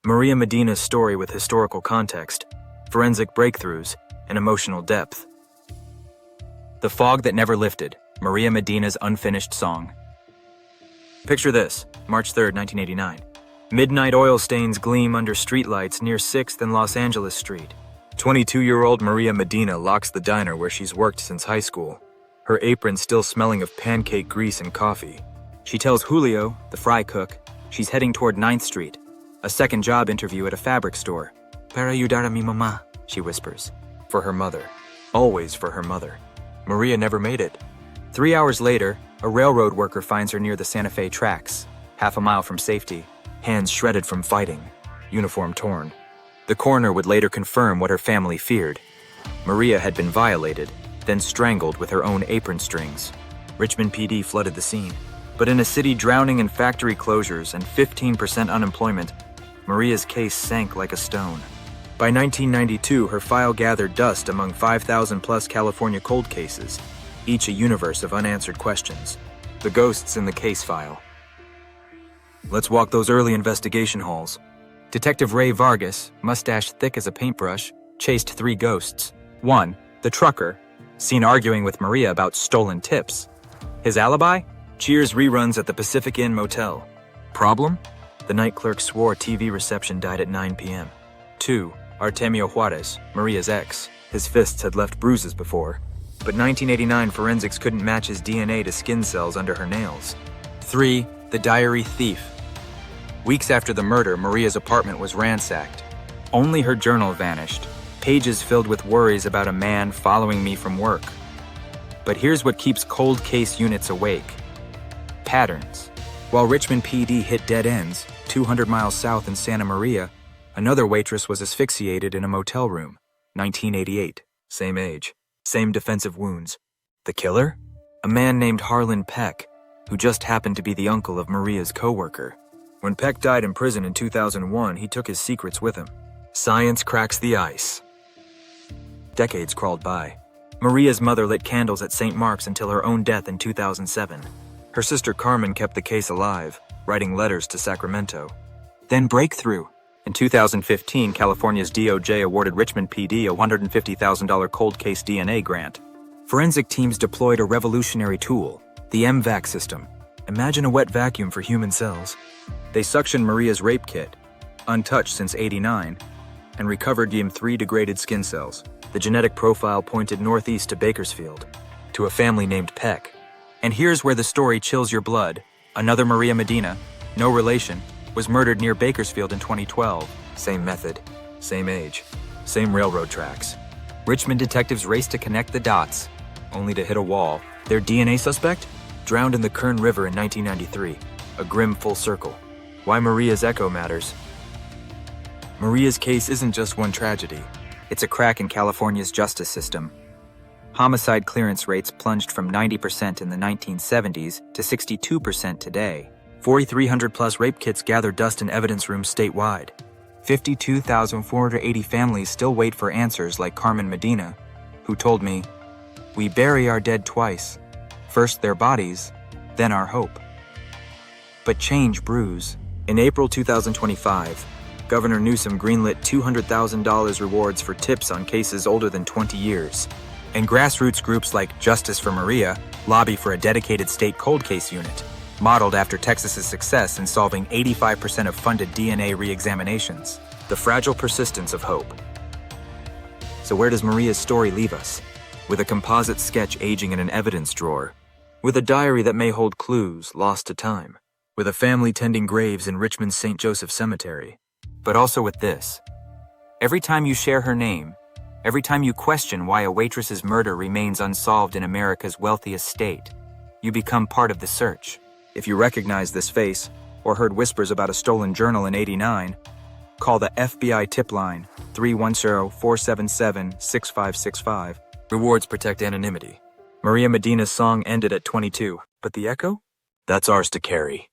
Maria Medina's story with historical context, forensic breakthroughs, and emotional depth. The Fog That Never Lifted, Maria Medina's unfinished song. Picture this, March 3, 1989. Midnight oil stains gleam under streetlights near 6th and Los Angeles Street. 22-year-old Maria Medina locks the diner where she's worked since high school, her apron still smelling of pancake grease and coffee. She tells Julio, the fry cook, she's heading toward 9th Street, a second job interview at a fabric store. Para ayudar a mi mamá, she whispers. For her mother. Always for her mother. Maria never made it. 3 hours later, a railroad worker finds her near the Santa Fe tracks, half a mile from safety, hands shredded from fighting, uniform torn. The coroner would later confirm what her family feared. Maria had been violated, then strangled with her own apron strings. Richmond PD flooded the scene. But in a city drowning in factory closures and 15% unemployment, Maria's case sank like a stone. By 1992, her file gathered dust among 5,000-plus California cold cases, each a universe of unanswered questions. The ghosts in the case file. Let's walk those early investigation halls. Detective Ray Vargas, mustache thick as a paintbrush, chased 3 ghosts. 1, the trucker, seen arguing with Maria about stolen tips. His alibi? Cheers reruns at the Pacific Inn Motel. Problem? The night clerk swore TV reception died at 9 p.m. 2, Artemio Juarez, Maria's ex. His fists had left bruises before, but 1989 forensics couldn't match his DNA to skin cells under her nails. 3, the diary thief. Weeks after the murder, Maria's apartment was ransacked. Only her journal vanished, pages filled with worries about a man following me from work. But here's what keeps cold case units awake. Patterns. While Richmond PD hit dead ends, 200 miles south in Santa Maria, another waitress was asphyxiated in a motel room. 1988. Same age. Same defensive wounds. The killer? A man named Harlan Peck, who just happened to be the uncle of Maria's coworker. When Peck died in prison in 2001, he took his secrets with him. Science cracks the ice. Decades crawled by. Maria's mother lit candles at St. Mark's until her own death in 2007. Her sister Carmen kept the case alive, writing letters to Sacramento. Then breakthrough. In 2015, California's DOJ awarded Richmond PD a $150,000 cold case DNA grant. Forensic teams deployed a revolutionary tool, the MVAC system. Imagine a wet vacuum for human cells. They suctioned Maria's rape kit, untouched since '89, and recovered DM3 degraded skin cells. The genetic profile pointed northeast to Bakersfield, to a family named Peck. And here's where the story chills your blood. Another Maria Medina, no relation, was murdered near Bakersfield in 2012. Same method, same age, same railroad tracks. Richmond detectives raced to connect the dots, only to hit a wall. Their DNA suspect? Drowned in the Kern River in 1993. A grim full circle. Why Maria's echo matters. Maria's case isn't just one tragedy. It's a crack in California's justice system. Homicide clearance rates plunged from 90% in the 1970s to 62% today. 4,300-plus rape kits gather dust in evidence rooms statewide. 52,480 families still wait for answers like Carmen Medina, who told me, "We bury our dead twice. First their bodies, then our hope." But change brews. In April 2025, Governor Newsom greenlit $200,000 rewards for tips on cases older than 20 years. And grassroots groups like Justice for Maria lobby for a dedicated state cold case unit, modeled after Texas's success in solving 85% of funded DNA re-examinations. The fragile persistence of hope. So where does Maria's story leave us? With a composite sketch aging in an evidence drawer, with a diary that may hold clues lost to time, with a family tending graves in Richmond's St. Joseph Cemetery, but also with this. Every time you share her name, every time you question why a waitress's murder remains unsolved in America's wealthiest state, you become part of the search. If you recognize this face, or heard whispers about a stolen journal in '89, call the FBI tip line 310-477-6565. Rewards protect anonymity. Maria Medina's song ended at 22, but the echo? That's ours to carry.